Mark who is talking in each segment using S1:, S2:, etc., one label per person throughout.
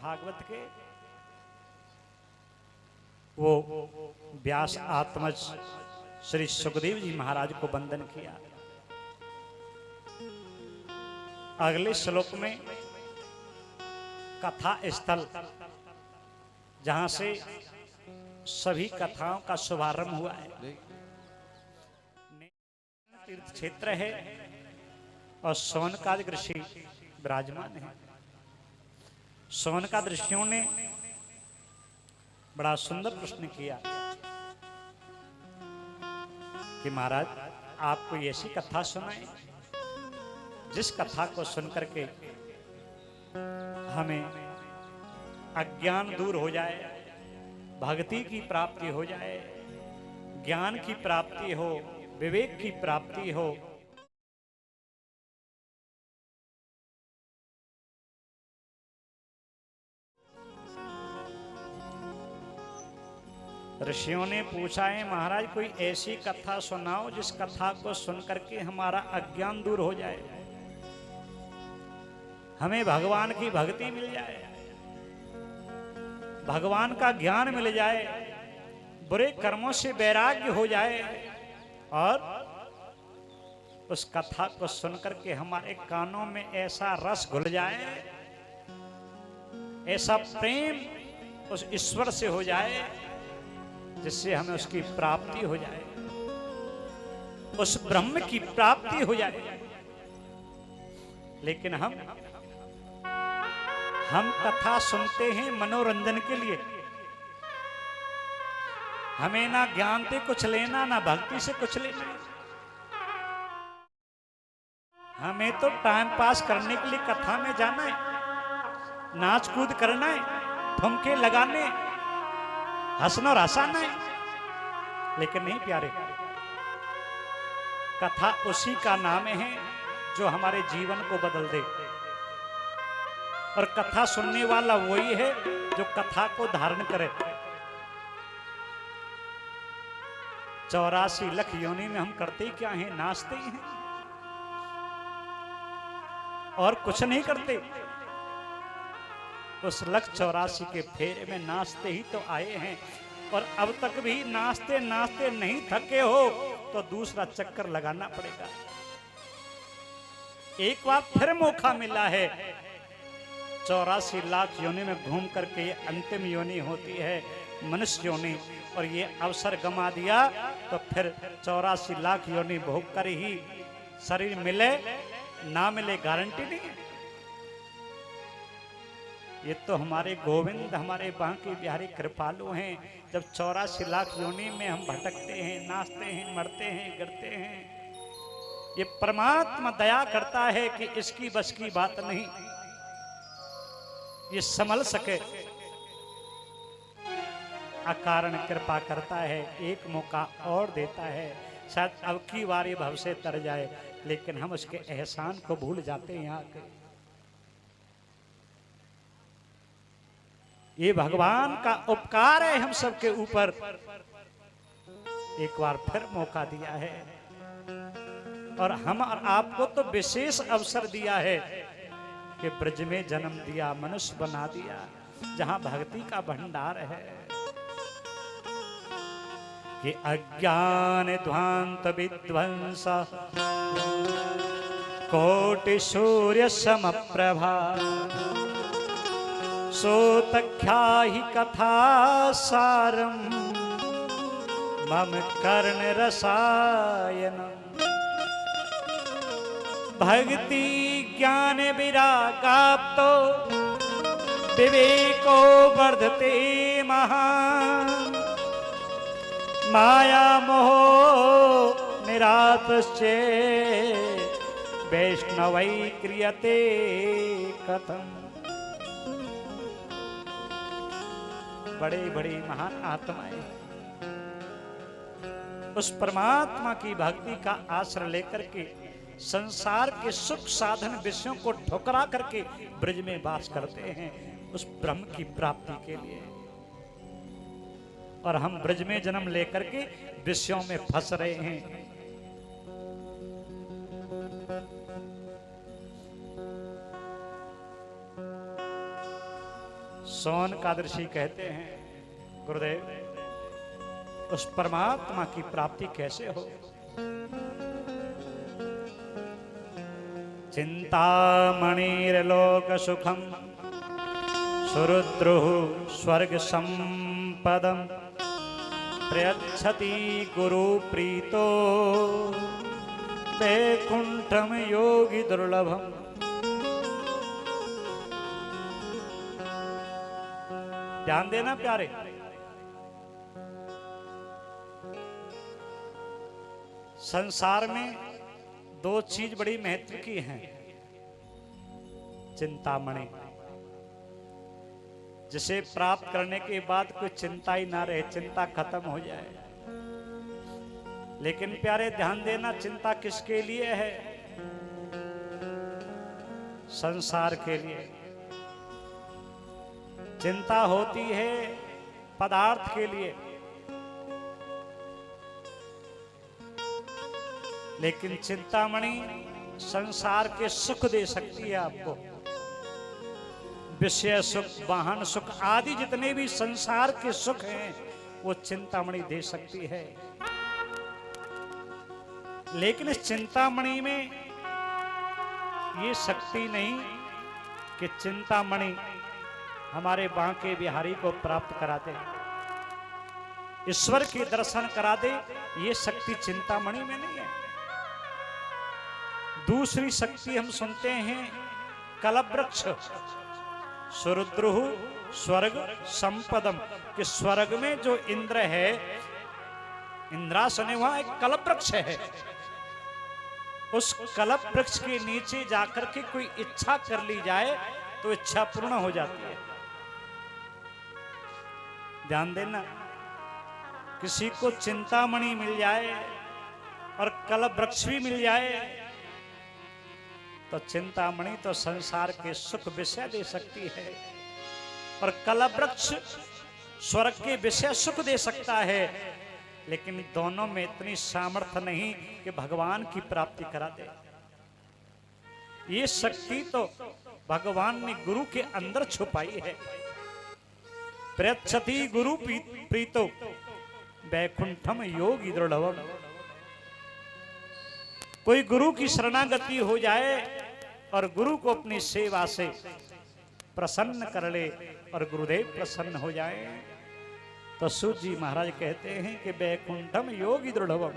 S1: भागवत के वो व्यास आत्मज श्री सुखदेव जी महाराज को वंदन किया। अगले श्लोक में कथा स्थल, जहां से सभी कथाओं का शुभारंभ हुआ है, तीर्थ क्षेत्र है और शौनकादिक ऋषि विराजमान है। शौनकादिक ऋषियों ने बड़ा सुंदर प्रश्न किया कि महाराज आपको ऐसी कथा सुनाए जिस कथा को सुनकर के हमें अज्ञान दूर हो जाए, भक्ति की प्राप्ति हो जाए, ज्ञान की प्राप्ति हो, विवेक की प्राप्ति हो। ऋषियों ने पूछा है महाराज कोई ऐसी कथा सुनाओ जिस कथा को सुनकर के हमारा अज्ञान दूर हो जाए, हमें भगवान की भक्ति मिल जाए, भगवान का ज्ञान मिल जाए, बुरे कर्मों से वैराग्य हो जाए और उस कथा को सुनकर के हमारे कानों में ऐसा रस घुल जाए, ऐसा प्रेम उस ईश्वर से हो जाए जिससे हमें उसकी प्राप्ति हो जाए, उस ब्रह्म की प्राप्ति हो जाए। लेकिन हम कथा सुनते हैं मनोरंजन के लिए, हमें ना ज्ञान से कुछ लेना ना भक्ति से कुछ लेना, हमें तो टाइम पास करने के लिए कथा में जाना है, नाच कूद करना है, ठुमके लगाने, हंसना और हंसाना है। लेकिन नहीं प्यारे, कथा उसी का नाम है जो हमारे जीवन को बदल दे, और कथा सुनने वाला वही है जो कथा को धारण करे। 84 लाख योनि में हम करते क्या हैं? नाचते हैं और कुछ नहीं करते। उस 184 के फेरे में नाचते ही तो आए हैं, और अब तक भी नाचते नाचते नहीं थके हो तो दूसरा चक्कर लगाना पड़ेगा। एक बार फिर मौका मिला है, 84 लाख योनि में घूम करके ये अंतिम योनि होती है मनुष्य योनि, और ये अवसर गमा दिया तो फिर 84 लाख योनि भोग कर ही शरीर मिले ना मिले गारंटी नहीं है। ये तो हमारे गोविंद, हमारे बांके बिहारी कृपालु हैं। जब 84 लाख योनि में हम भटकते हैं, नाचते हैं, मरते हैं, गिरते हैं, ये परमात्मा दया करता है कि इसकी बस की बात नहीं, ये संभल सके, अकारण कृपा करता है, एक मौका और देता है। शायद अब की बार ये भव से तर जाए, लेकिन हम उसके एहसान को भूल जाते हैं। यहाँ के ये भगवान का उपकार है हम सबके ऊपर, एक बार फिर मौका दिया है, और हम और आपको तो विशेष अवसर दिया है कि ब्रज में जन्म दिया, मनुष्य बना दिया, जहां भक्ति का भंडार है। कि अज्ञान ध्वांत विध्वंस कोटि सूर्य समप्रभा, सोतख्याहि कथा सारम मम कर्ण रसायनम। भक्ति ज्ञान विरागाप्तो विवेको वर्धते महान्, माया मोह निरातश्चे वैष्णवै क्रियते कथम। बड़े बड़े महान आत्माएं उस परमात्मा की भक्ति का आश्रय लेकर के संसार के सुख साधन विषयों को ठुकरा करके ब्रज में वास करते हैं उस ब्रह्म की प्राप्ति के लिए, और हम ब्रज में जन्म लेकर के विषयों में फंस रहे हैं। सोन कादर्शी कहते हैं, गुरुदेव उस परमात्मा की प्राप्ति कैसे हो? चिंतामणिर्लोक सुखम सुरुद्रुः स्वर्ग संपदम प्रयच्छति गुरु प्रीतो वैकुंठम योगी दुर्लभम। ध्यान देना प्यारे, संसार में दो चीज बड़ी महत्व की हैं। चिंतामणि, जिसे प्राप्त करने के बाद कोई चिंता ही ना रहे, चिंता खत्म हो जाए। लेकिन प्यारे ध्यान देना, चिंता किसके लिए है? संसार के लिए। चिंता होती है पदार्थ के लिए, लेकिन चिंतामणि संसार के सुख दे सकती है आपको। विषय सुख, वाहन सुख आदि जितने भी संसार के सुख हैं वो चिंतामणि दे सकती है। लेकिन इस चिंतामणि में ये शक्ति नहीं कि चिंतामणि हमारे बांके बिहारी को प्राप्त करा दे, ईश्वर के दर्शन करा दे। ये शक्ति चिंतामणि में नहीं है। दूसरी शक्ति हम सुनते हैं कलवृक्ष, सुरुद्रुः स्वर्ग संपदम, कि स्वर्ग में जो इंद्र है, इंद्रासन, वहां एक कलवृक्ष है। उस कलवृक्ष के नीचे जाकर के कोई इच्छा कर ली जाए तो इच्छा पूर्ण हो जाती है। ध्यान देना, किसी को चिंतामणि मिल जाए और कलवृक्ष भी मिल जाए तो चिंतामणि तो संसार के सुख विषय दे सकती है और कलवृक्ष स्वर्ग के विषय सुख दे सकता है। लेकिन दोनों में इतनी सामर्थ्य नहीं कि भगवान की प्राप्ति करा दे। ये शक्ति तो भगवान ने गुरु के अंदर छुपाई है। प्रयच्छति गुरु प्रीतो वैकुंठम योगी दुर्लभम। कोई गुरु की शरणागति हो जाए और गुरु को अपनी सेवा से प्रसन्न कर ले और गुरुदेव प्रसन्न हो जाए तो सूत जी महाराज कहते हैं कि वैकुंठम योगी दुर्लभम।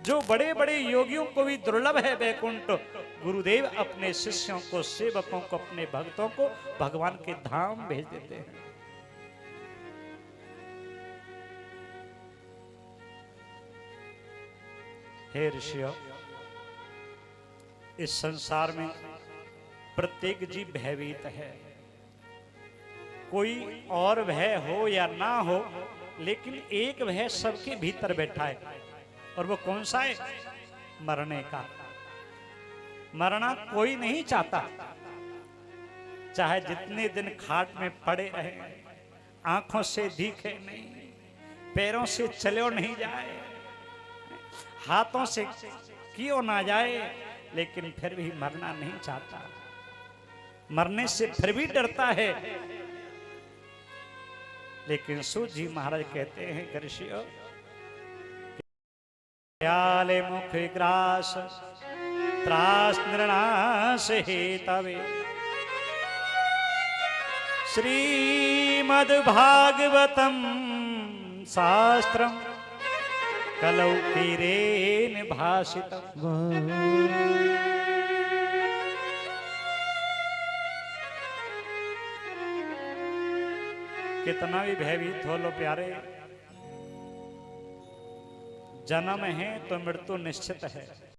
S1: जो बड़े बड़े योगियों को भी दुर्लभ है वैकुंठ, गुरुदेव अपने शिष्यों को, सेवकों को, अपने भक्तों को भगवान के धाम भेज देते हैं। हे ऋषियों, इस संसार में प्रत्येक जीव भयभीत है। कोई और भय हो या ना हो, लेकिन एक भय सबके भीतर बैठा है और वो कौन सा है? मरने का। मरना कोई नहीं चाहता, चाहे जितने दिन खाट में पड़े रहे, आंखों से दिखे नहीं, पैरों से चलो नहीं जाए, हाथों से क्यों ना जाए, लेकिन फिर भी मरना नहीं चाहता। मरने से फिर भी डरता है। लेकिन सूत जी महाराज कहते हैं ऋषियों, आले मुख ग्रास त्रास निर्नाश हेतवे श्रीमद् भागवतम शास्त्रम कलौ तीरेन भाषितम्। कितना भी भयभीत हो लो प्यारे, जन्म है तो मृत्यु निश्चित है।